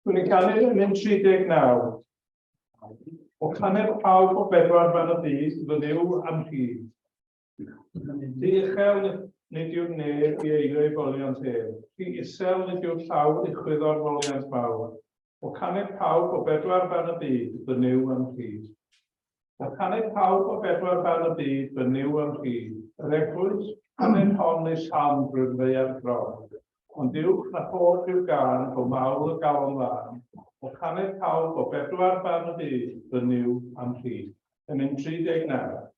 Dwi'n canu yn 39. O canner pawb o bedwar fan y byd, fynyw am hyd. Di uchel nid yw'r neb i eirau foliant ef. Di isel nid yw'r llaw i chwyddo'r foliant mawr. O canner pawb o bedwar fan y byd, fynyw am hyd. O canner pawb o bedwar fan y byd, fynyw am hyd. Yr eglwys, canner hon ei sam drwy'r ddeiar gron. Ond diwch na ffordd i'w gan o mawl y galon lan. O canner pawb o bedwar fan y byd, fynyw am hyd. Yn 39.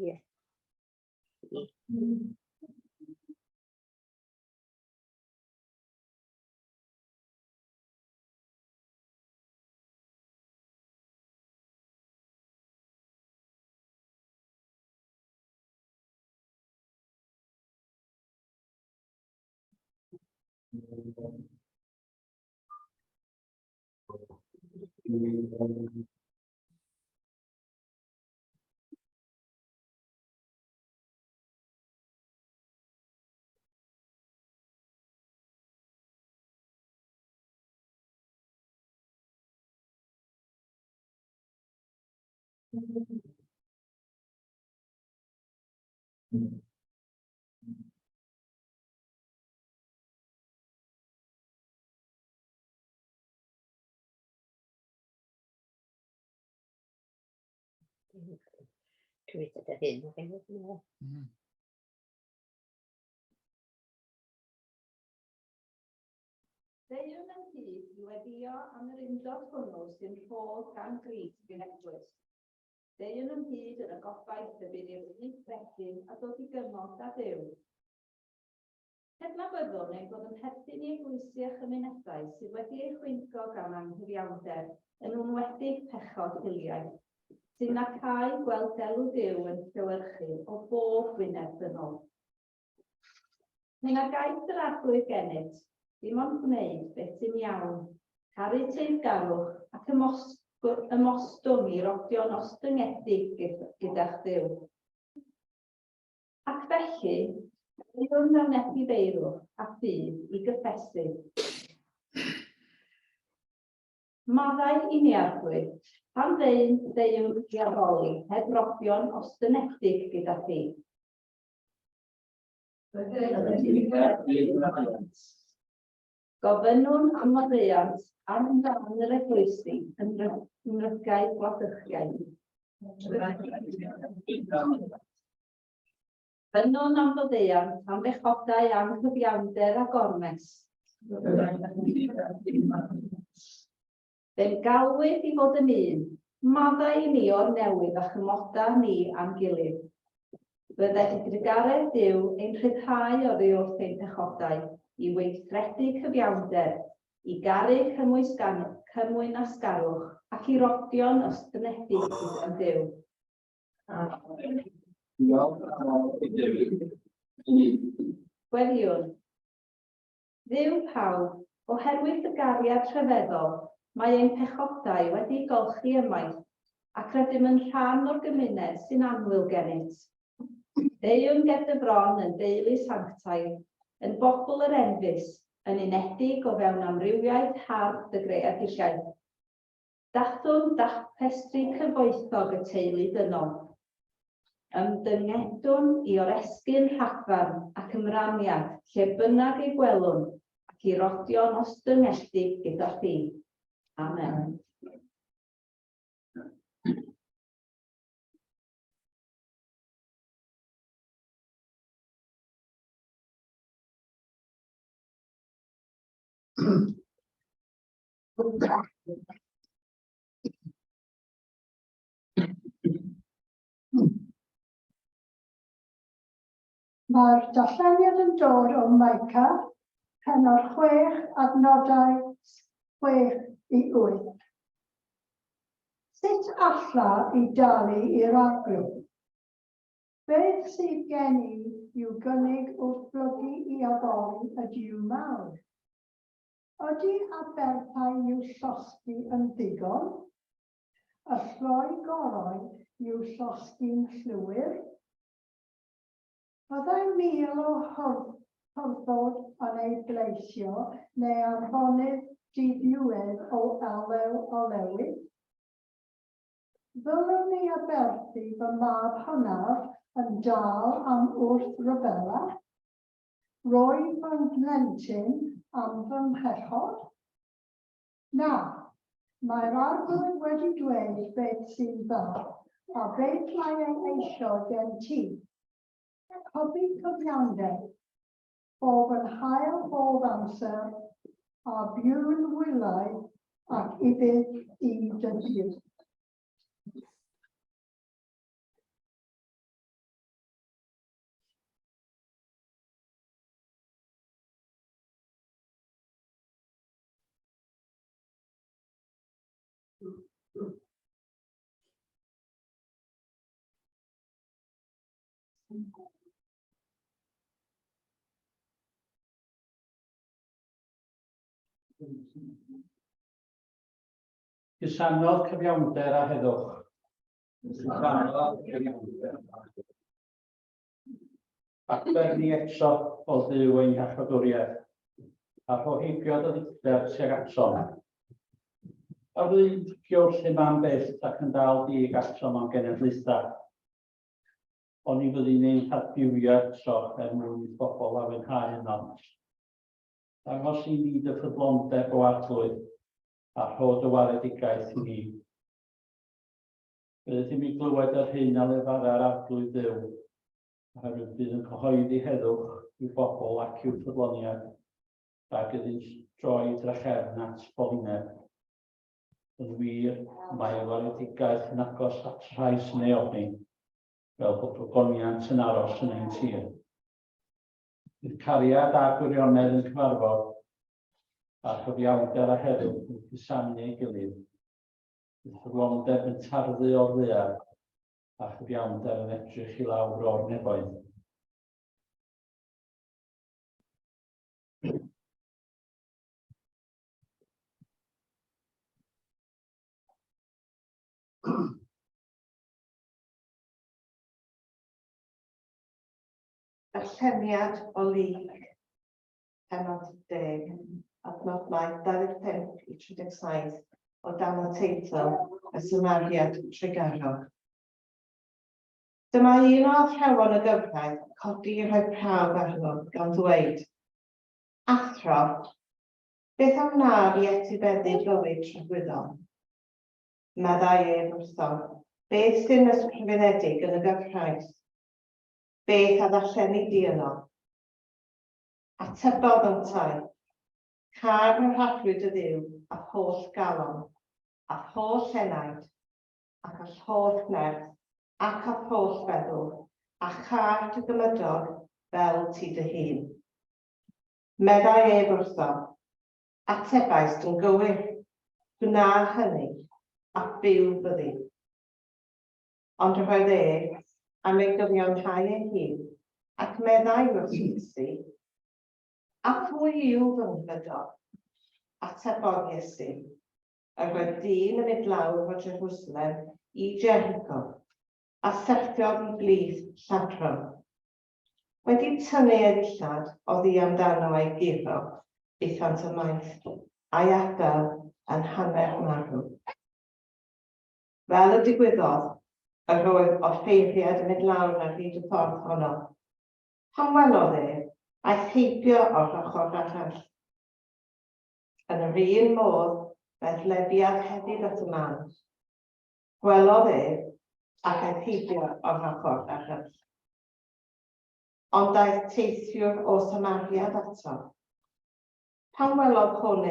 Yeah. Cyfrif dy hyn, o beth ydyn nhw? Deir yn hyd i weddio am yr undod hwnnw sy'n rhodd gan Grist i'n eglwys. Deir yn hyd yn y gobaith y bydd i'r unig bechyn a dod i gymod a Dduw. Cydnabyddwn ein bod yn perthyn i eglwysi a chymunedau sydd wedi eu chwynco gan anghyfiawnder yn enwedig pechod hiliau, sy'n acau gweld delw Dduw yn llewyrchu o bob wyneb dynol. Mae na gaeth yr arglwydd gennyt, dim ond gwneud beth sy'n iawn, caru teithgarwch ac ymostwng i rodion ostyngedig gyda'ch Dduw. Ac felly, yw'n ddawnebu beirwch a ffydd i gyffesu. Maddau i ni arglwydd, pan ddeuwn i arholi heb rodion ostyngedig gyda chi. Gofynnwn am oddeuant am dan yr eglwysi yn rygau gwadychiaid. Gofynnwn am oddeuant am bechodau anghyfiawnder a gormes. Fe'n galwyd i fod yn un, maddau i ni o'r newydd a chymoda ni am gilydd. Byddai drwygaredd Duw ein rhyddhau oddi wrth ein pechodau, i weithredu cyfiawnder, i garu cymwyn asgarwch, ac i rodion ostyngedig gyda'n Dduw. Gweddiwn. Dduw pawb, oherwydd y gariad rhyfeddol, mae ein pechodau wedi golchi ymaith, ac rydym yn rhan o'r gymuned sy'n annwyl gennyt. Deuwn gyda bron yn deulu sanctaidd, yn bobl yr enfus, yn unedig o fewn amrywiaeth hardd y greadigaeth. Dathwn pestri cyfoethog y teulu dynol. Ymdyngedwn i oresgyn rhagfarn ac ymraniad lle bynnag ei gwelwn ac i rodion os dyngedig gyda chi. Amen. Mae'r darlleniad yn dod o Meica, penod 6, adnodau 6 i 8. Sut alla i dalu i'r arglwydd? Beth sydd gen i yw gynnig wrth blygu i addoli y diw mawr. Ydy aberthau i'w llosgi yn ddigon? Y lloi gorau i'w llosgi'n llwyr? Byddai 1000 o hwrddod yn ei bleisio neu arfonydd diddiwedd o olew olewyd? Ddylwn ni aberthu fy mab hynaf yn dal am wrth rybela? Roi fy blentyn am fy mhechod? Na, mae'r arglwydd wedi dweud beth sy'n dda, a beth mae ei eisio gen ti. Cofi cyfiawnder, bob yn hael bob amser, a byw'n wylau ac ibydd i dydyw. Gwasanaeth cyfiawnder a heddwch. Adfer ni eto o dduw ein hachadwriaeth, a rhoheibiod o ddicter sy'n atom. A fydd giwr lle ma'n beth ac yn dal dig atom o'n genedlaetha. Ond i fyddwn ni'n hadbiwiad troch mwyn bobl a fwynhau yno. Dangos i ni dy ffyddlondeb o arglwydd a rhod y waredigaeth i ni. Bydd i mi glywed yr hyn a lefara'r arglwydd dduw, oherwydd bydd yn cyhoeddi heddwch i'w bobl ac i'w ffyddloniad, ac iddynt droi drachefn at bolineb. Yn wir, mae y waredigaeth yn agos at rhais yn ei ofni, fel bod gogoniant yn aros yn ein tir. Bydd cariad a gwirionedd yn cyfarfod, a chyfiawnder a heddwch yn cusanu ei gilydd. Bydd ffyddlondeb yn tarddu o'r ddaear, a chyfiawnder yn edrych i lawr o'r nefoedd. Darlleniad o lyg, penod 10, adnodau 25 i 37 o dan y teitl y Symariad Tregarog. Dyma un o athrawon y gyfraith codi i rhoi prawf arno gan ddweud, athro, beth am nad i etibeddu bywyd tragwyddol? Meddai ef wrtho, beth sy'n ysgrifenedig yn y gyfraith? Beth a ddarlleni di yno? Atebodd yntai, car y rhagwyd y ddiw a holl galon, a holl enaid, ac a holl nerth, ac a holl feddwl, a char dy gymydog fel ti dy hun. Meddai ef wrtho, atebais dwi'n gywir, gwna hynny, a byw byddi. Ond roedd am ei gyfiawnhau ei hun, ac meddai wrth Iesu, a pwy yw fy nghyfydog? Atebodd Iesu, a roedd dyn yn mynd lawr o Jerusalem i Jericho a syrthiodd i blith Lladron. Wedi tynnu ei ddillad oddi amdano ei giro eithant y maith a'i adael yn hanner marw. Fel y digwyddodd, yr oedd offeiriad yn mynd lawr ar hyd y ffordd honno. Pan welodd aeth heibio o'r ochr arall. Yn yr un modd, beth lefiad hefyd at y man. Gwelodd ac aeth heibio o'r ochr arall. Ond daeth teithiwr o Samariad ato. Pan welodd hwn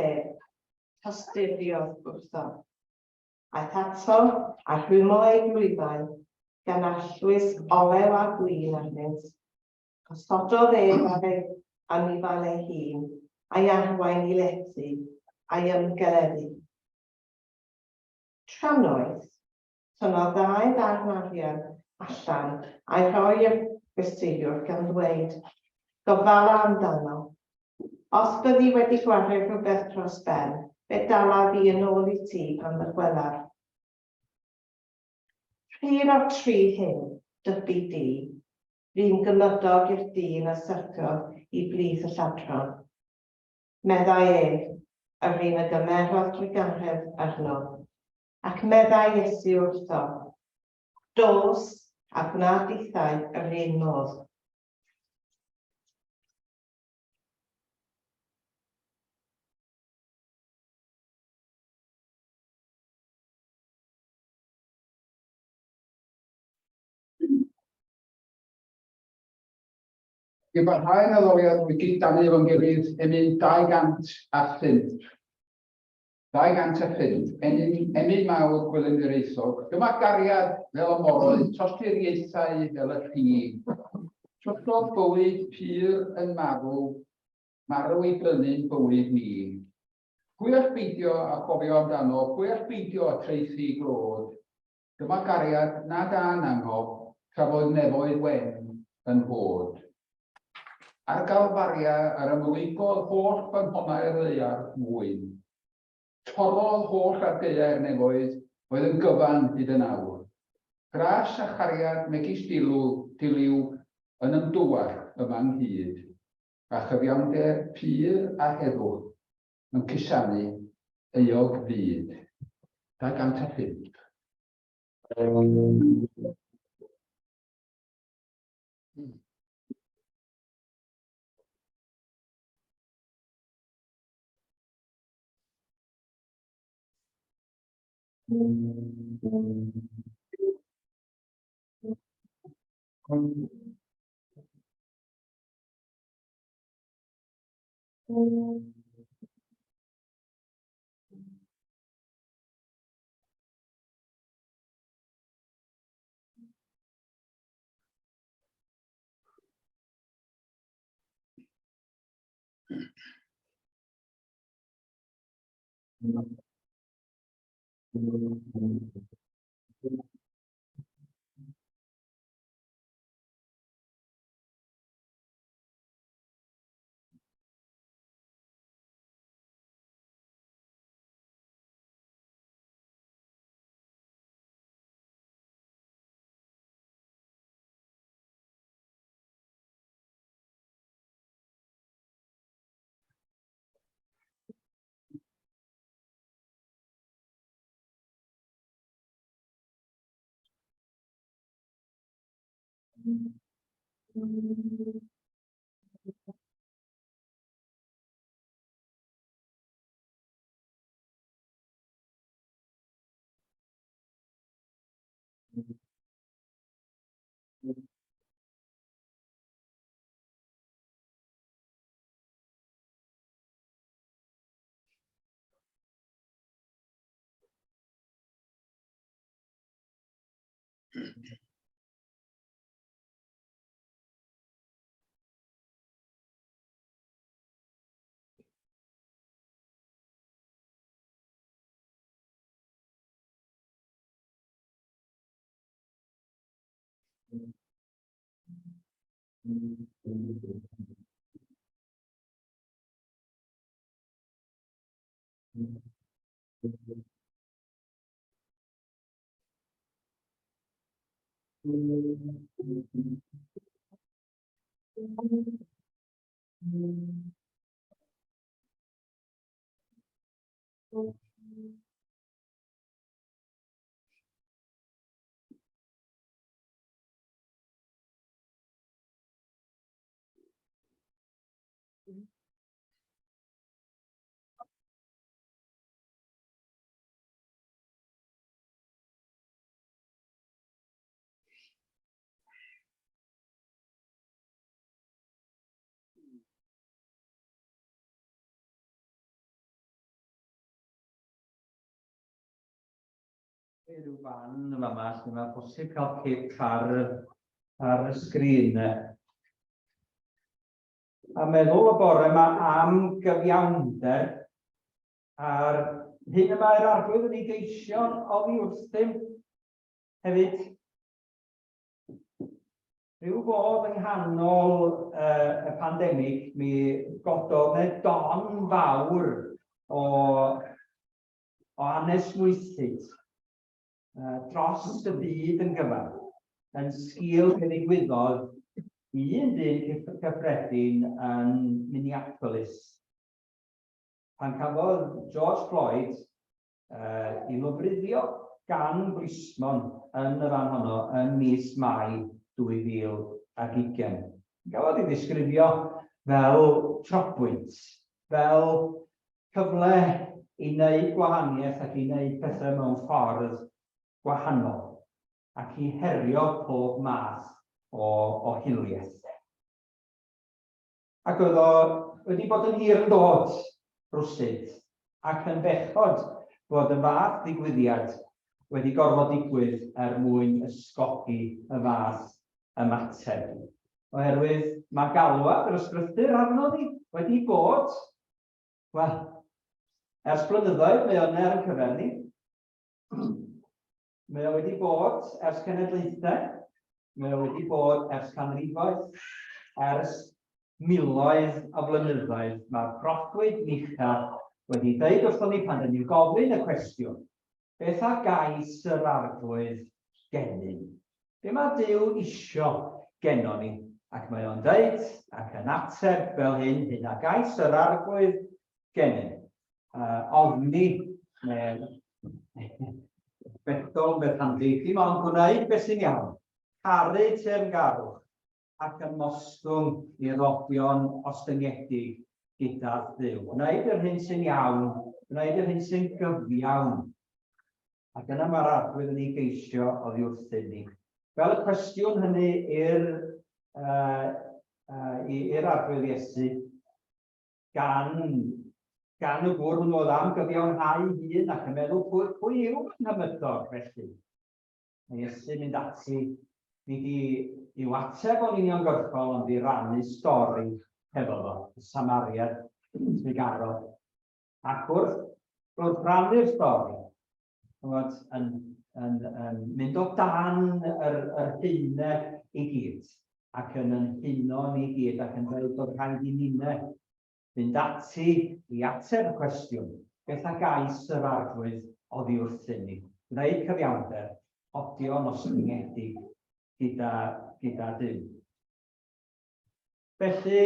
tostudiodd wrtho. Aeth ato a rhwymo ei glwyfau gan allwys olew a gwin arnynt. Gosododd ar ei anifail ei hun a'i arwain i letu a'i ymgyrchydd. Tranoedd, tynnodd ddau ddarn arian allan a'i rhoi i'r gwestiwr gan ddweud, gofala amdano. Os byddi wedi gwario rhywbeth dros ben, fe dala fi yn ôl i ti pan ddychwelar. Rhyr o'r tri hyn, dybu di, fi'n gymydog i'r dyn a syrthiodd i blith y Lladron. Meddai yr un y gymerodd drwy ganref arno, ac meddai Iesu wrtho, dos a gwna dithau yr un modd. I barhau'r addoliad wedi dannu fo'n gilydd emyn 205. 205. Emyn mawr gwelyniraethog. Dyma gariad fel y moroedd, tosturiaethau fel y ffug. Trosodd bywyd pyr yn marw i brynu'n bywyd ni. Pwy all beidio a chofio amdano, pwy all beidio a treithi glod. Dyma gariad nad a'n angof, trafodd nefoedd wen yn fod. Ar galfaria ar ymwygodd holl banhonnau'r ddaear mwyn. Torrodd holl ar gaeau'r nefoedd oedd yn gyfan hyd yn awr. Gras a chariad megis diliw yn ymdwar yma ynghyd. A chyfiawnder pyr a heddwch yn cusanu euog fyd. 205. Rhyw fan yn fama, sy'n mae'n bosib cael clip ar y sgrin. A meddwl y bore yma am gyfiawnder a'r hyn yma yr arglwydd yn ei geisio oddi wrthym hefyd. Rhyw fodd yng nghanol y pandemig, mi gododd ne don fawr o anesmwythyd dros y byd yn gyfan, yn sgil ddigwyddodd un dyn cyffredin yn Minneapolis. Pan cafodd George Floyd i lofruddio gan blismon yn y fan honno yn mis Mai 2020. Gafodd ei ddisgrifio fel tropwynt, fel cyfle i wneud gwahaniaeth ac i wneud pethau mewn ffordd gwahanol ac i herio pob math o hiliaeth. Ac oedd o wedi bod yn hir yn dod rwsyd ac yn bechod bod y fath ddigwyddiad wedi gorfod digwydd mwyn ysgogi y fath ymateb. Oherwydd mae galwad yr ysgrythyr arno ni wedi bod, wel, ers blynyddoedd mae o'n yn cyfernu. Mae o wedi bod ers cenedlaethau, mae o wedi bod ers canrifoedd, ers miloedd o flynyddoedd. Mae'r proffwyd Micha wedi dweud wrthon ni pan dyn ni'n gofyn y cwestiwn, beth a gais yr arglwydd gennym? Be mae Duw isio gennon ni? Ac mae o'n dweud ac yn ateb fel hyn a gais yr arglwydd gennym. Ofni, bethol beth handi, dim ond gwneud beth sy'n iawn, caru teyrngarwch ac ymostwng i'r obion ostyngedig gyda Dduw. Gwneud yr hyn sy'n iawn, gwneud yr hyn sy'n gyfiawn. Ac yna mae'r arglwydd yn ei geisio oddi wrthyn ni. Fel y cwestiwn hynny i'r arglwydd Iesu gan y bwrdd oedd am gyfiawnhau hun ac yn meddwl pwy yw yn hymydog felly. Mae Iesu mynd ati, nid i'w ateb o'n uniongyrchol ond i rannu stori hefo fo, y Samariad Trigaro. Ac wrth rannu'r stori, yn mynd o dan yr hynau i gyd, ac yn hynno ni gyd, ac yn dweud bod rhaid i ninnau fynd ati i ateb y cwestiwn, beth a gais yr arglwydd oddi wrthyn ni. Gwneud cyfiawnder, odion ostyngedig gyda Duw. Felly,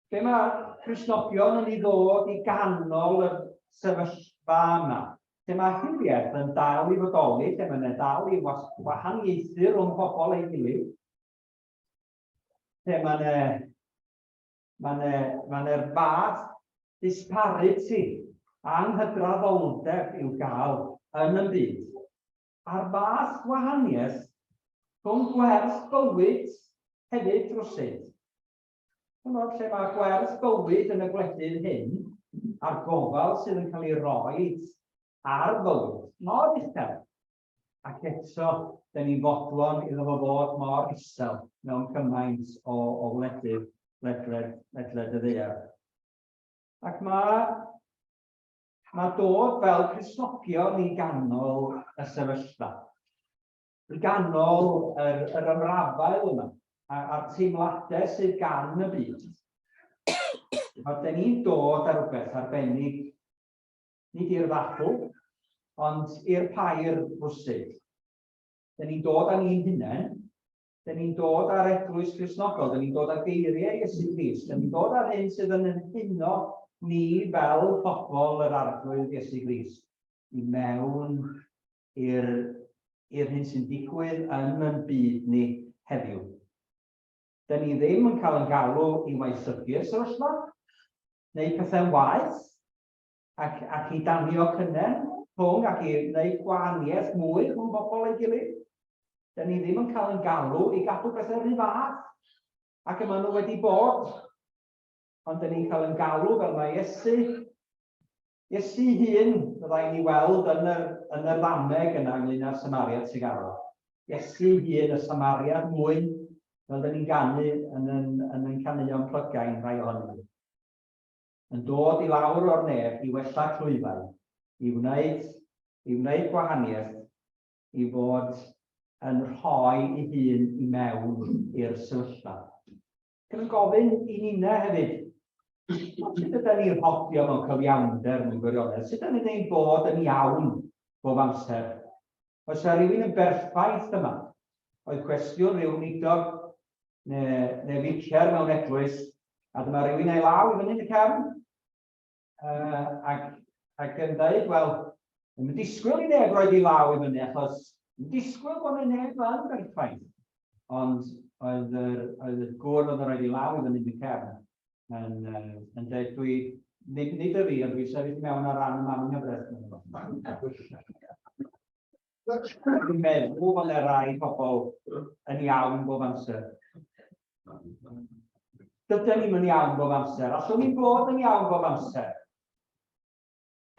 be mae Gristnogion yn ei ddod i ganol y sefyllfa yma? Lle mae hiliaeth yn dal i fodoli, lle mae'n dal i wahaniaethu rhwng pobl ei gilydd. Lle mae'r fath disparity, anghydraddoldeb i'w gael yn y byd. A'r fath wahaniaeth rhwng gwerth bywyd hefyd rwsyd. Lle mae gwerth bywyd yn y gwledydd hyn, a'r gofal sydd yn cael ei roi ar bywyd, mor uchel. Ac eto, da ni'n fodlon iddo fo fod mor isel mewn cymaint o wledydd ledled y ddaear. Ac mae dod fel Cristnogion i ganol y sefyllfa. I ganol yr ymrafael yma, a'r teimladau sydd gan y byd. Da ni'n dod ar rhywbeth arbennig, nid i'r ddathl, ond i'r pair rwsyd. da ni'n dod â ni'n hunain, da ni'n dod â'r Eglwys Cristnogol, da ni'n dod â geiriau Iesu Grist, da ni'n dod â'r hyn sydd yn yno ni fel pobl yr arglwydd Iesu Grist i mewn i'r hyn sy'n digwydd yn y byd ni heddiw. Da ni ddim yn cael yn galw i waethygu'r sefyllfa, neu pethau'n waeth, ac i danio cynnen rhwng ac i wneud gwahaniaeth mwy rhwng bobl ei gilydd. Da ni ddim yn cael yn galw i gadw pethau rhy fath, ac yma nhw wedi bod. Ond da ni'n cael yn galw fel mae Iesu hun, byddai'n ei weld yn yr ddameg yna ynglyn â'r Samariad sy'n garo. Iesu hun, y Samariad mwyn, fel da ni'n ganu yn ein caneuon plygain rhai ohonyn nhw. Yn dod i lawr o'r neb i wella clwyfau, i wneud gwahaniaeth, i fod yn rhoi ei hun i mewn i'r sefyllfa. Cy'n gofyn i ninna hefyd, sut ydyn ni'n hodio mewn cyfiawnder mewn gwirionedd? Sut ydyn ni'n bod yn iawn bob amser? Os yna rhywun yn berffaith yma, oedd cwestiwn rhyw nidog neu ficer mewn eglwys, a dyma rhywun ei law i fyny yn y cefn, ac yn dweud, wel, yn disgwyl i neb roed i law i fyny, achos yn disgwyl bod yna neb yn berffaith. Ond oedd y gwrdd oedd yn roed i law i fyny yn y cefn, yn dweud, nid y fi, ond dwi'n sefyll mewn ar ran y mam yn y breth. Dwi'n meddwl bod yna rai pobl yn iawn bob amser. Dydyn ni'n iawn bob amser. Allwn ni'n bod yn iawn bob amser.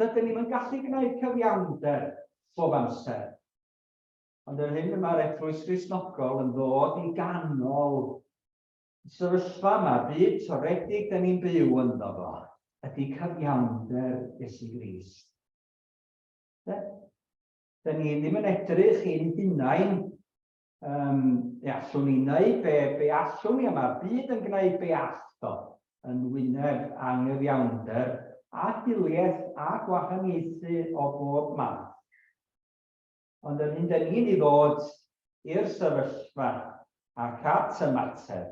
Dydyn ni'n gallu gwneud cyfiawnder bob amser. Ond yr hyn yma'r Eglwys Cristnogol yn ddod i ganol sefyllfa yma, byd toredig da ni'n byw ynddo fo, ydy cyfiawnder Iesu Grist. Da ni ddim yn edrych i'n hunain, allwn ni wneud be allwn ni yma, byd yn gwneud be allto yn wyneb anghyfiawnder a hiliaeth a gwahaniaethu o bob math. Ond yn hyn da ni'n ei ddod i'r sefyllfa ac at y mater,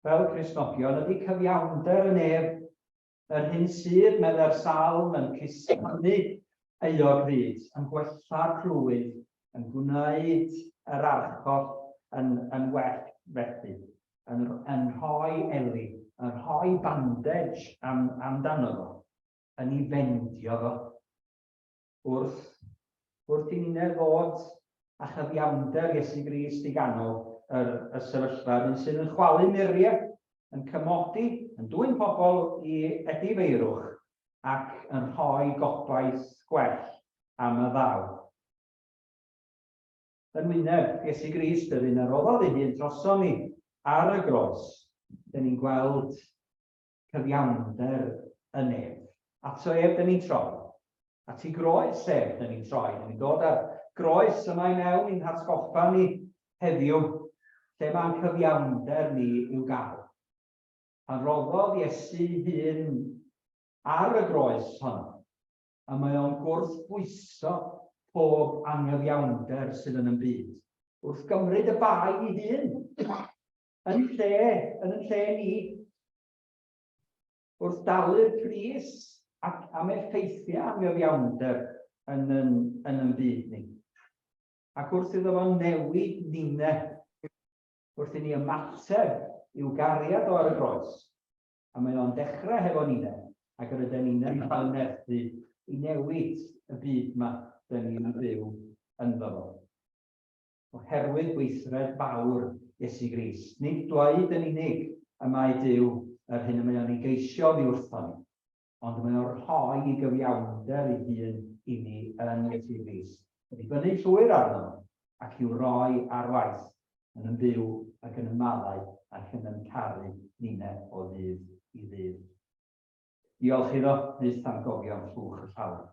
fel Cristnogion, ydy cyfiawnder yn ef, yr hyn sydd medda'r salm yn cusanu eog rhyd, yn gwella'r clwyd, yn gwneud yr archoff yn well fethu, yn rhoi eli, yn rhoi bandage amdano fo, yn ei fendio fo, wrth i ni'n ddod a chyfiawnder Iesu Grist i ganol y sefyllfa, sydd yn chwalu muriau, yn cymodi, yn dwyn pobl i edifeirwch ac yn rhoi gobaith gwell am y ddaw. Yn wyneb Iesu Grist yr un ar ôl ei hun droson ni ar y gros, dyn ni'n gweld cyfiawnder yn ef. Ato ef dyn ni'n troi. At i groes ef dyn ni'n troi. Dyn ni'n dod ar groes yma i mewn i'n hatgoffa ni heddiw, lle mae'n cyfiawnder ni i'w gael. Pan roddodd Iesu hun ar y groes honno, a mae o'n gwrthbwyso pob anghyfiawnder sydd yn y byd, wrth gymryd y bai i hun, yn lle ni, wrth dalu'r pris am effeithiau anghyfiawnder yn y byd ni. Ac wrth iddo fo newid ninne, wrth i ni ymateb i'w gariad o ar y groes. A mae o'n dechrau hefo ninne, ac yr ydyn ni'n cael nerthu i newid y byd yma dyn ni'n byw ynddo fo. Oherwydd gweithred fawr Iesu Grist. Nid dweud yn unig y mae Duw yr hyn y mae o'n ei geisio fi wrtho ni, ond mae o'n rhoi i gyfiawnder ei hun i ni yn Iesu Grist. Wedi bynnu llwyr arno ac i'w roi ar waith yn yn byw ac yn ymalau ac yn caru ninne o ddydd i ddydd. Diolch iddo, fydd am gofio am llwch y llawer.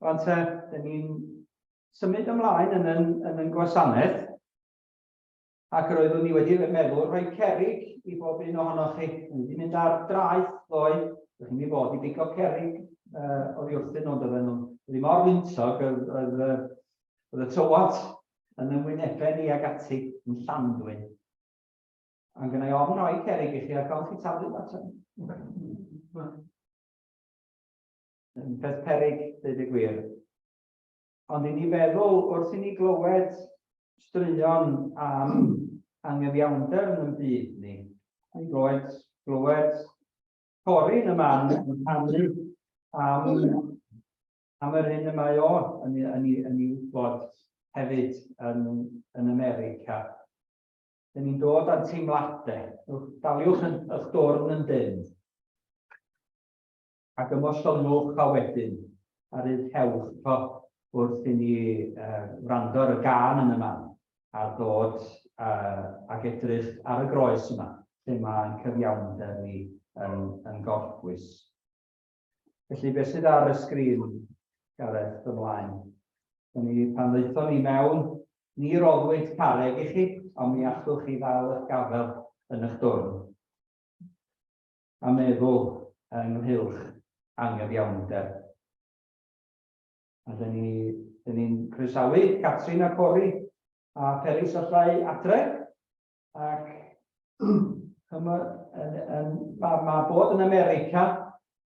Ond dyn ni'n symud ymlaen yn y Gwasanaeth, ac roeddwn ni wedi meddwl rhoi cerig i bob un ohonoch chi. Wedi mynd ar draeth ddoe, ydych chi'n mynd i fod i bigo cerig oddi wrthyn nhw, oedden nhw'n Oedd hi mor wyntog, oedd y tywod yn ymwynebau ni ag ati yn Llandwyn. Ond gyda i ofn o'i cerig i chi a gael chi taflu at hynny. Yn peth peryg, dweud y gwir. Ond i ni feddwl wrth i ni glywed straeon am anghyfiawnder yn y byd ni. Ni'n glywed Corin y man yn rhannu am yr hyn y mae o yn ei wybod hefyd yn America. Dyn ni'n dod â'r teimladau. Daliwch eich dorn yn dyn. Ac ymosodwch a wedyn ar ei hewch wrth i ni wrando ar y gan yn y man a dod ag edrych ar y groes yma, lle mae'n cyfiawnder ni yn gorffwys. Felly beth sydd ar y sgrin, Gareth, ymlaen. Pan ddeithon ni mewn, ni roddwyd carreg i chi, ond mi allwch chi ddal eich gafel yn eich dwrn. A meddwl ynghylch anghyfiawnder. A dyn ni'n croesawu Catrin a Cori a Peris allai adre. Ac mae bod yn America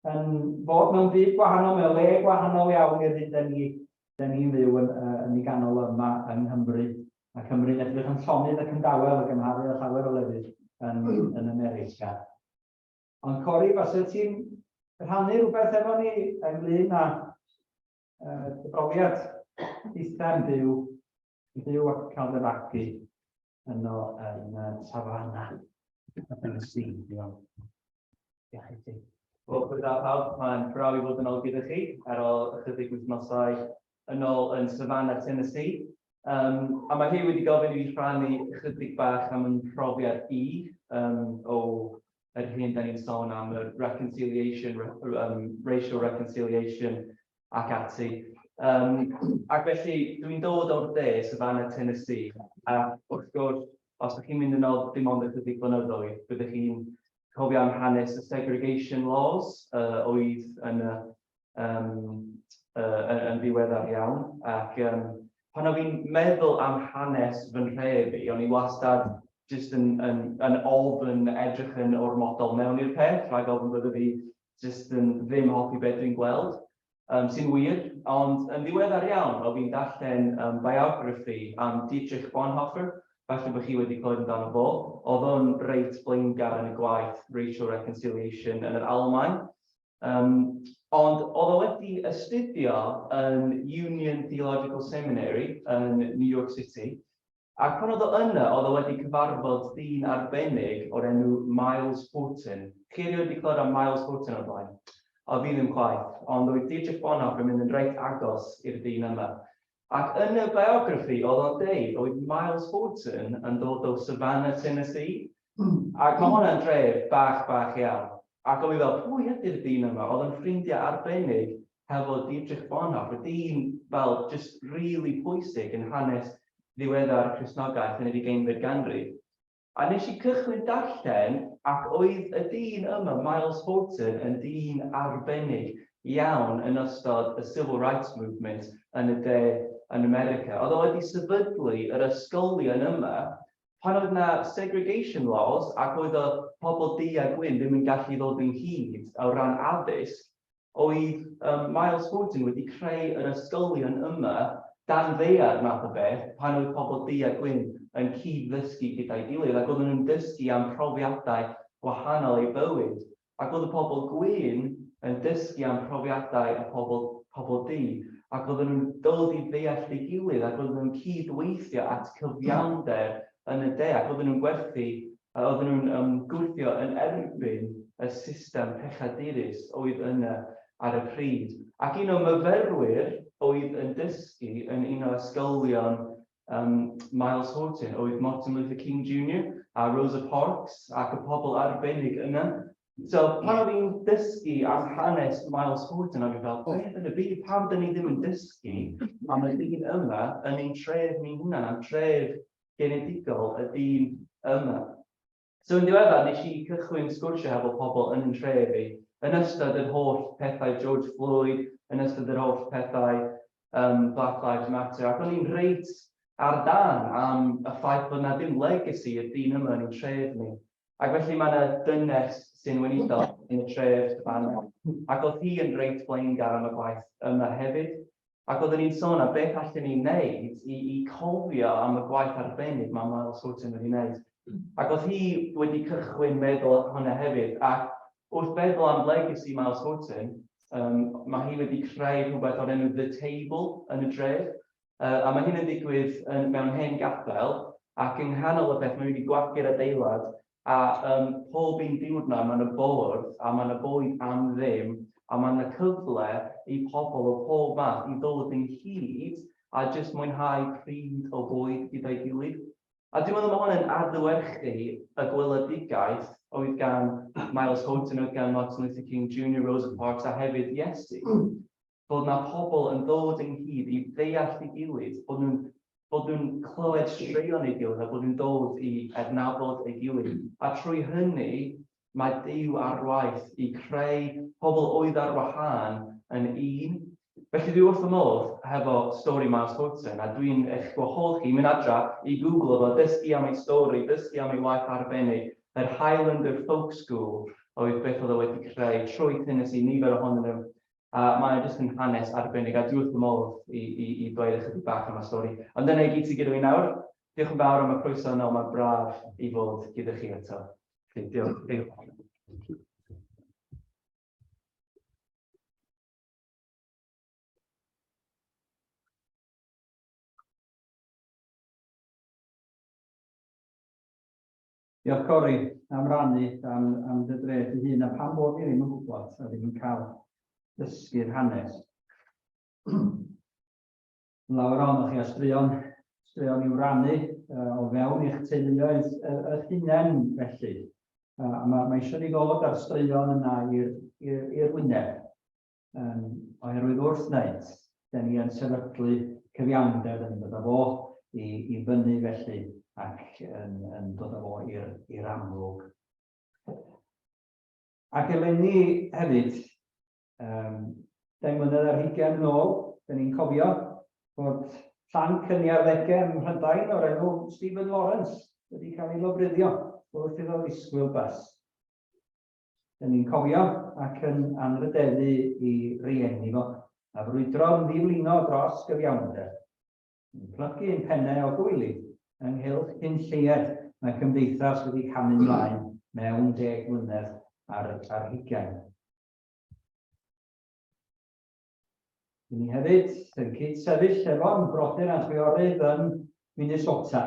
yn bod mewn byd gwahanol, mewn le gwahanol iawn i'r hyn dyn ni'n fyw yn ei ganol yma yng Nghymru. Mae Cymru'n edrych yn llonydd ac yn dawel ac yn harru a llawer o lefydd yn America. Ond Cori, falle ti'n rhannu rhywbeth efo ni ynglyn â y brofiad eithaf yn byw ac cael dy fagu yn Savanah. Tenesee, diolch. Diolch i ti. Wel, byddai pawb, mae'n braf i fod yn ôl gyda chi ar ôl ychydig wythnosau yn ôl yn Savanah, Tenesee. A mae hi wedi gofyn i fi rhannu ychydig bach am yn profiad o yr hyn da ni'n sôn am y reconciliation, racial reconciliation ac ati. Ac felly, dwi'n dod o'r de, Savanah, Tenesee, a wrth gwrs, os ydych chi'n mynd yn ôl dim ond ychydig blynyddoedd, byddwch chi'n cofio am hanes y segregation laws oedd yn ddiweddar iawn. Ac pan o'n i'n meddwl am hanes fy nhref i, o'n i wastad jyst yn ofn edrych yn ormodol mewn i'r peth, rhaid ofn bydde fi jyst yn ddim hoffi beth dwi'n gweld. Sy'n wir, ond yn ddiweddar iawn, o fi'n darllen biography am Dietrich Bonhoeffer, falle bod chi wedi clywed amdano fo. Oedd o'n reit blaengar yn y gwaith racial reconciliation yn yr Almaen. Ond oedd o wedi astudio yn Union Theological Seminary yn New York City. Ac pan oedd o yna, oedd o wedi cyfarfod dyn arbennig o'r enw Miles Horton. Chi wedi clywed am Miles Horton o'r blaen? O fi ddim chwaith, ond oedd Dietrich Bonhoeffer yn mynd yn reit agos i'r dyn yma. Ac yn y biography, oedd o'n deud, oedd Miles Horton yn dod o Savanah, Tenesee. Ac mae hwnna'n dref bach iawn. Ac oedd hi fel, pwy ydy'r dyn yma? Oedd yn ffrindiau arbennig hefo Dietrich Bonhoeffer, dyn fel just really pwysig yn hanes ddiweddar Cristnogaeth yn y 19th ganrif. A nes i cychwyn darllen, ac oedd y dyn yma, Miles Horton, yn dyn arbennig iawn yn ystod y Civil Rights Movement yn y de yn America. Oedd o wedi sefydlu yr ysgolion yma pan oedd yna segregation laws ac oedd y pobl du a gwyn ddim yn gallu ddod yn hyd o ran addysg, oedd Miles Horton wedi creu yr ysgolion yma dan ddear math o beth pan oedd pobl du a gwyn yn cyd-ddysgu gyda'i gilydd ac oedd nhw'n dysgu am profiadau gwahanol eu bywyd. Ac oedd y pobl gwyn yn dysgu am profiadau y pobl du. Ac oedden nhw'n dod i ddeall ei gilydd ac oedden nhw'n cydweithio at cyfiawnder yn y de ac oedden nhw'n gwerthu, oedden nhw'n gwthio yn erbyn y system pechadurus oedd yna ar y pryd. Ac un o myfyrwyr oedd yn dysgu yn un o ysgolion Miles Horton oedd Martin Luther King Jr. a Rosa Parks ac y pobl arbennig yna. So, pan oedd hi'n dysgu am hanes Miles Horton, oedd hi fel, beth yn y byd, pam dyn ni ddim yn dysgu am y dyn yma yn ein tref ni hwnna, am tref genedigol y dyn yma. So, yn ddiweddar, nes i cychwyn sgwrsio hefo pobl yn ein tref i, yn ystod yr holl pethau George Floyd yn ystod yr holl pethau Black Lives Matter. Ac o'n i'n reit ar dan am y ffaith bod yna ddim legacy y dyn yma yn ein tref ni. Ac felly mae yna dynes sy'n weinidog yn y tref Savanah. Ac oedd hi yn reit blaengar am y gwaith yma hefyd. Ac oedden ni'n sôn am beth allan ni'n neud i cofio am y gwaith arbennig mae Miles Horton wedi wneud. Ac oedd hi wedi cychwyn meddwl hwnna hefyd. Ac wrth feddwl am legacy Miles Horton, mae hi wedi creu rhywbeth o'r enw The Table yn y dref. A mae hyn yn digwydd mewn hen gapel, ac yng nghanol y beth mae wedi gwagio'r adeilad. A pob un diwrnod mae yna bwrdd, a mae yna bwyd am ddim, a mae yna cyfle i pobl o pob math i ddod ynghyd a jyst mwynhau pryd o bwyd gyda'i gilydd. A dwi'n meddwl mae hwn yn adlewyrchu y gweledigaeth oedd gan Miles Horton, oedd gan Martin Luther King Jr, Rosa Parks a hefyd Iesu. Bod yna pobl yn dod ynghyd i ddeall ei gilydd, bod nhw'n clywed straeon ei gilydd a bod nhw'n dod i adnabod ei gilydd. A trwy hynny, mae Duw ar waith i creu pobl oedd ar wahân yn un. Felly dwi wrth fy modd hefo stori Miles Horton, a dwi'n eich gwahodd chi mynd adra i Google efo dysgu am ei stori, dysgu am ei waith arbennig, yr Highlander Folk School oedd beth oedd o wedi creu trwy Tenesee, nifer ohonyn nhw. A mae'n jyst yn hanes arbennig, a dwi wrth fy modd i dweud ychydig bach am y stori. Ond dyna i gyd sydd gyda fi nawr. Diolch yn fawr am y croeso yno, mae'n braf i fod gyda chi eto. Diolch. Diolch Cori am rannu am dy dref ei hun, a pam bod ni ddim yn gwybod a ddim yn cael dysgu'r hanes. Lawr o'n chi a straeon i'w rannu o fewn i'ch teuluoedd eich hunain felly. Mae eisiau ni ddod ar straeon yna i'r Undeb. Oherwydd wrth wneud, da ni yn sefydlu cyfiawnder yn dod â fo i fyny felly ac yn dod â fo i'r amlwg. Ac eleni hefyd, 10 mlynedd ar 20 yn ôl, da ni'n cofio bod llanc yn 'i arddegau ym Mhrydain o'r enw Stephen Lawrence wedi cael ei lofruddio wrth iddo ddisgwyl bus. Da ni'n cofio ac yn anrhydeddu i rieni fo, a frwydro'n ddiflino dros gyfiawnder. Yn plygu ein pennau o gwylydd ynghylch cyn lleied mae cymdeithas wedi camu ymlaen mewn 10 mlynedd ar 20. Ni hefyd yn cyd-sefyll efo'n brodyr a chwiorydd yn Minesota,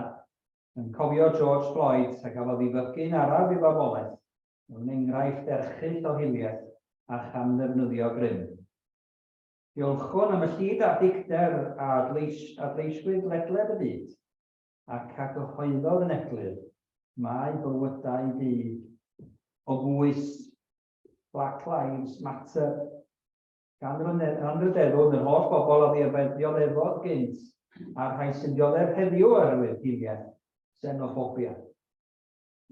yn cofio George Floyd a gafodd ei fygu'n araf i farwolaeth, mewn enghraifft erchyll o hiliaeth a chamddefnyddio grym. Diolchwn am y llid a dicter a adleiswyr ledled y byd, ac a gyhoeddodd yn eglur mae bywydau byd o bwys Black Lives Matter. Gan anrydeddwyd yr holl bobl oedd i'r dioddefod gynt a'r rhai sy'n dioddef heddiw oherwydd hiliaeth, xenophobia.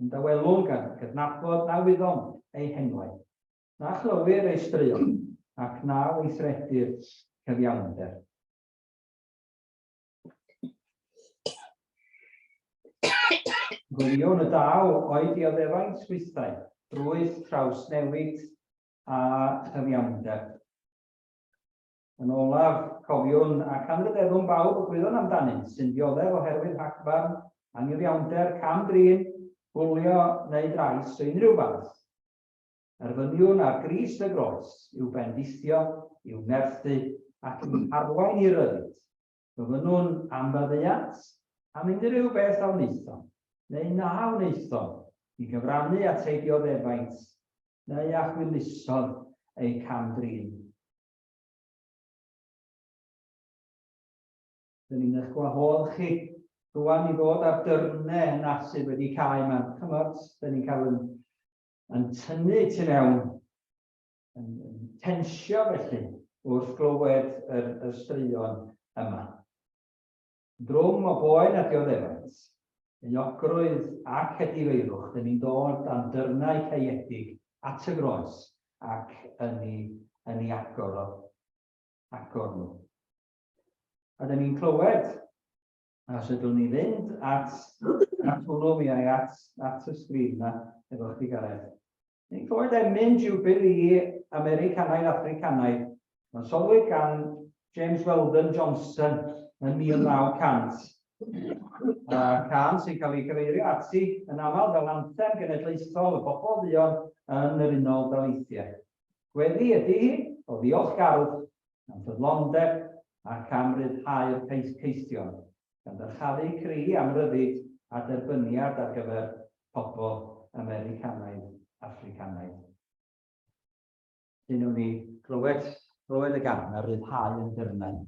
Yn dawelwn gan gydnabod na wyddom ei henwau, na chlywyr ei straeon, ac na weithredu'r cyfiawnder. Gwirion y daw o'i dioddefaint gweithau, drwydd trawsnewid a chyfiawnder. Yn olaf, cofiwn ac anrydeddwn bawb y gwyddon amdanynt sy'n dioddef oherwydd rhagfarn, anghyfiawnder, cam-drin, bwlio neu drais o unrhyw fath. Erfyniwn ar grist y groes i'w bendithio, i'w nerthu ac i'w arwain i'r ryddid. Gofynnwn am faddeuant, am unrhyw beth a wnaethon, neu na wnaethon, i gyfrannu at ei dioddefaint, neu a chwylusodd ei cam-drin. Dyn ni'n eich gwahodd chi rwan i ddod ar dyrnau yna sydd wedi cael yma. Chymod, dyn ni'n cael yn tynnu tu mewn, yn tensio felly wrth glywed y straeon yma. Drwm o boen a dioddefaint, euogrwydd ac edifeirwch, dyn ni'n dod am dyrnau caeedig at y groes ac yn ei agor o. agor nhw. A dyn ni'n clywed, a sydyn ni fynd at hwnnw mi ai at y sgrin na, efo chdi Gareth. Ni'n clywed emyn Jubilee Americanaidd Africanaidd, mae'n sylwyd gan James Weldon Johnson yn 1900. A can sy'n cael ei gyfeirio ati yn aml fel anthem genedlaethol y bobl ddion yn yr Unol Daleithiau. Gweddi ydy hi o ddiolchgarwch am ffyddlondeb ac am ryddhau'r ceistion, gan ddyrchafu cri am ryddid a derbyniad ar gyfer pobl Americanaidd Africanaidd. Dyn nhw'n ni clywed y gan a ryddhau yn dyrnau.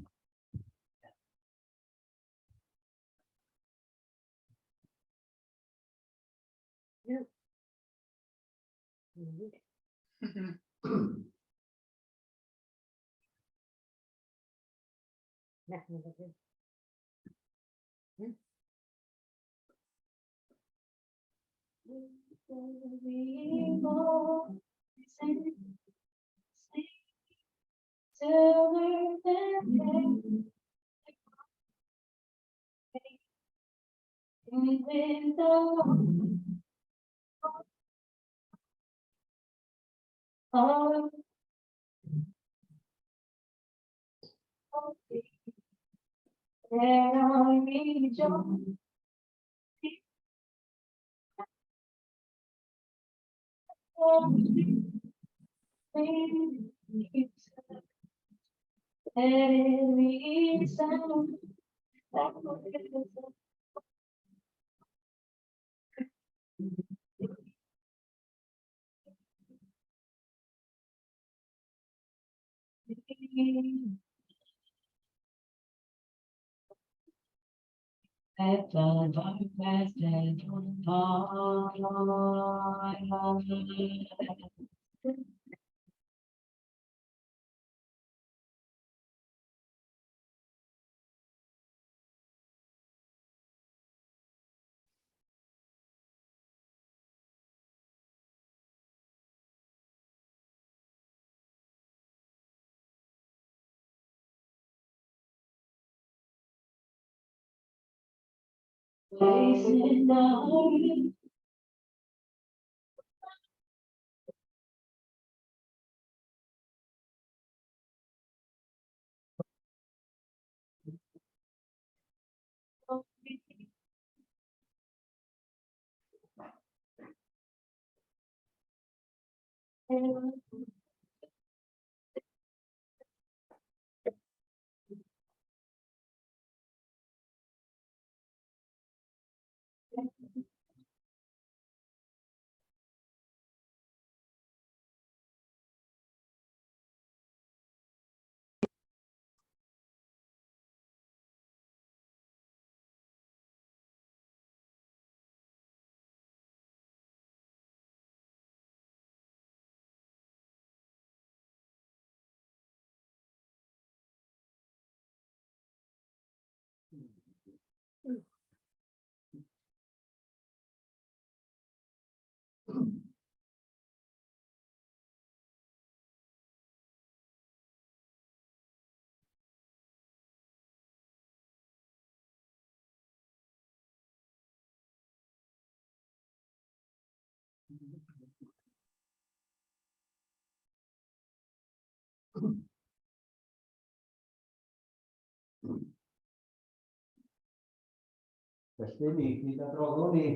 Felly ni ddadroddwn ni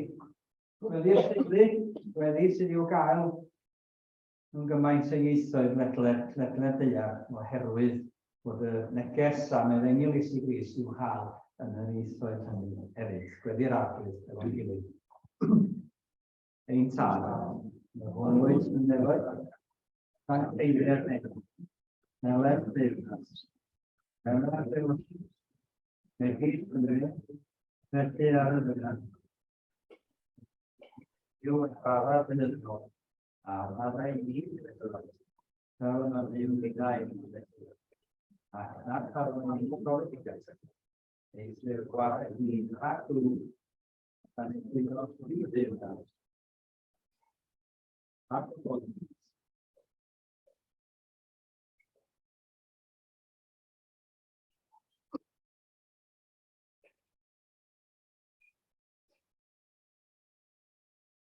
gweddi'r gweddi sydd i'w gael yn gymaint o ieithoedd ledled ddaear oherwydd bod y neges am Eglwysi Cymraeg i'w hal yn yr ieithoedd hynny hefyd. Gweddi'r arglwydd efo'n gilydd. Ein tad, y hwnnwyd yn nefoedd, rhag eiriau'r nefoedd, neled deyrnas, neled deyrnas, megis yn rhaid, felly ar y ddylan. Yw yn barad yn ydol, a raddau ni, fel yna ddim gyda'i ac nad arfon ni'n gwybod i gael. Eisiau'r gwaith ni'n rhagw, a ni'n gwybod i ddim. Ac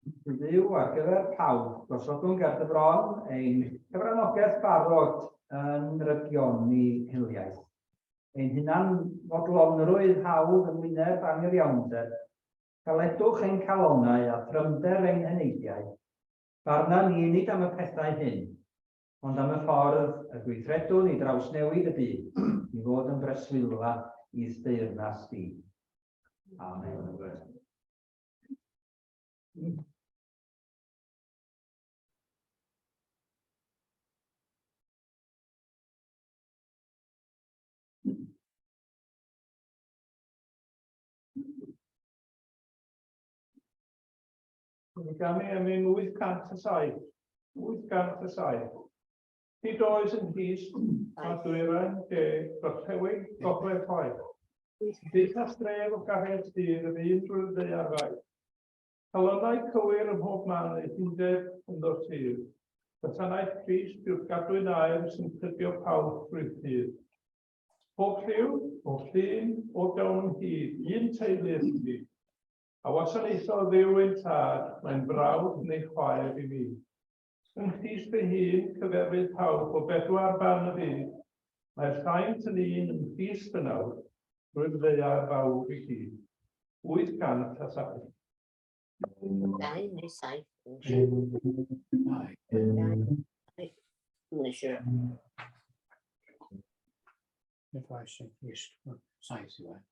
Dduw ar gyfer pawb, gosodwn ger y bron ein cyfranogaeth barod yn regioni hiliaeth. Ein hunan fodlonrwydd hawdd yn wyneb angyfiawnder, caledwch ein calonnau a thryfnder ein heneidiau, barna ni nid am y pethau hyn, ond am y ffordd y gweithredwn i drawsnewid y byd, i fod yn breswylfa i steyrnas di. Amen. Mae gan i emyn 807. 807. Nid oes yn hys a dwyrain gorllewin gogledd hoed. Bydd a stref o garreg styr yn un drwy'r ddaearfau. Calonnau cywir ym mhob man eu Undeb yn ddod tir. Gwasanaeth Crist yw'r gadwyn aer sy'n clydio pawb drwy'r tir. Pob lliw, o llun, o gawn hyd, un teulu ydw i. A wasanaetho Dduw ein tad, mae'n brawd neu chwaer i mi. Yn Crist ei hun, cyferfydd pawb o bedwar ban y byd, mae'r saint yn un yn Crist yn awr, drwy'r ddaear fawr i gyd. 807. Dau neu saith. Dwi'n siŵr. If I should wish to size you out.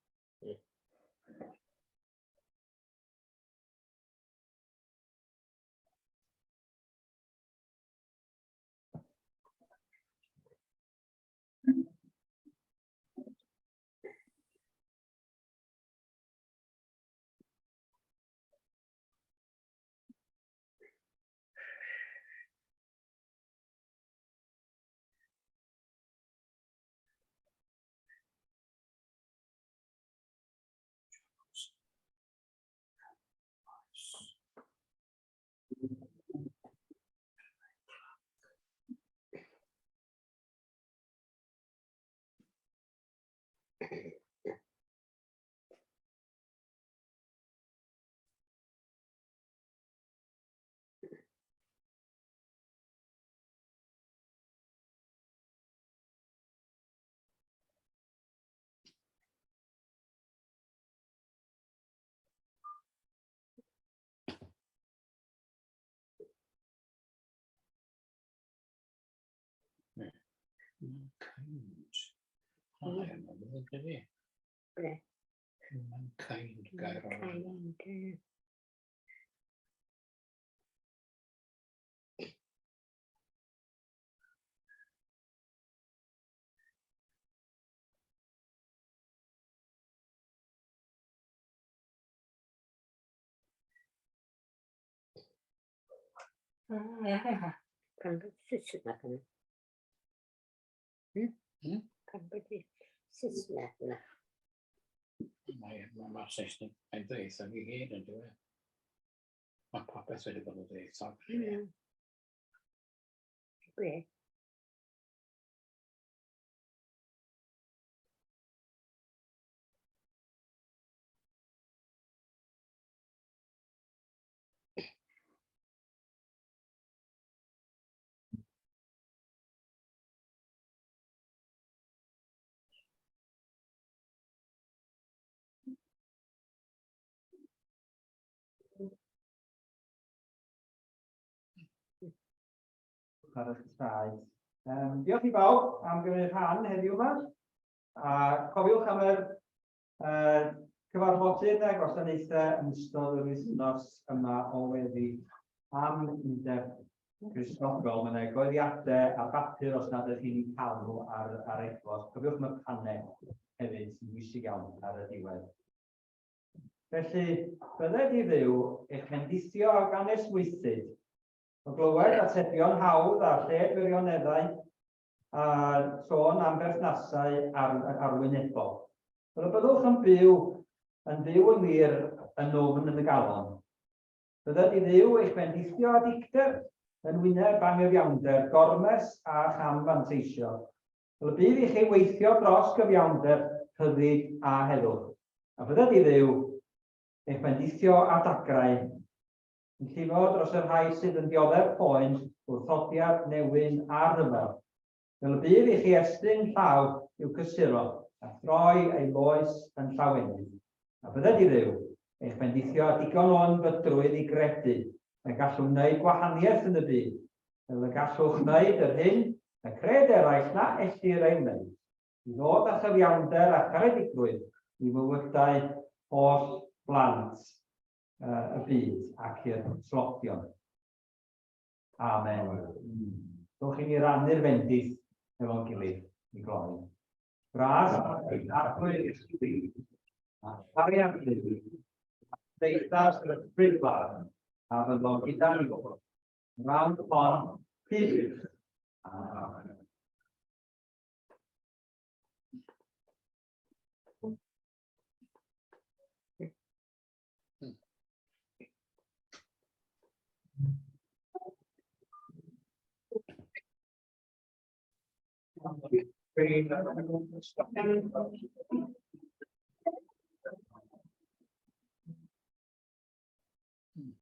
Mankind, Gair. Pan bod Saesneg yna. Pan bod Saesneg yna. Mae'r Saesneg yn dweithio i hyn yn dweud. Mae popeth wedi bod yn dweithio. Gwe. Ar eich traed. Diolch i bawb am gymryd rhan heddiw yma. A cofiwch am yr cyfarfodydd a gwasanaethau yn ystod yr wythnos yma o weddi am Undod Cristnogol. Mae'n egoliadau a bapur os nad ydych chi'n cael nhw ar e-bost. Cofiwch am y panel hefyd sy'n bwysig iawn ar y diwedd. Felly, bydded i ddiw eich hendithio ag aneswythyd o glywed atebion hawdd a lle gwirioneddau a sôn am berthnasau arwynebol. Fel y byddwch yn byw yn wir yn ofn yn y galon. Bydded i ddiw eich bendithio a dicter yn wyneb anghyfiawnder, gormes a chamfanteisio. Fel y bydd i chi weithio dros gyfiawnder, rhyddid a heddwch. A bydded i ddiw eich bendithio a dagrau Yn llifo dros y rhai sydd yn dioddef poen wrthodiad newyn a rhyfel. Fel y bydd i chi estyn llaw i'w cysuro a throi ei loes yn llawenydd. A bydded i ddiw eich bendithio a digon o'n fydrwydd i gredu a gallwch wneud gwahaniaeth yn y byd. Fel y gallwch wneud yr hyn a cred eraill na ellir ei wneud. I ddod â chyfiawnder a charedigrwydd i fywydau holl blant y byd ac i'r slodion. Amen. Rwy'ch chi'n ei rannu'r fendith efo'n gilydd i gloi. Gras arglwydd i'ch gilydd. A ariannu. Deithas y brifar. A fyddwn gyda ni o. Rawn hon. Cyfrif. Amen.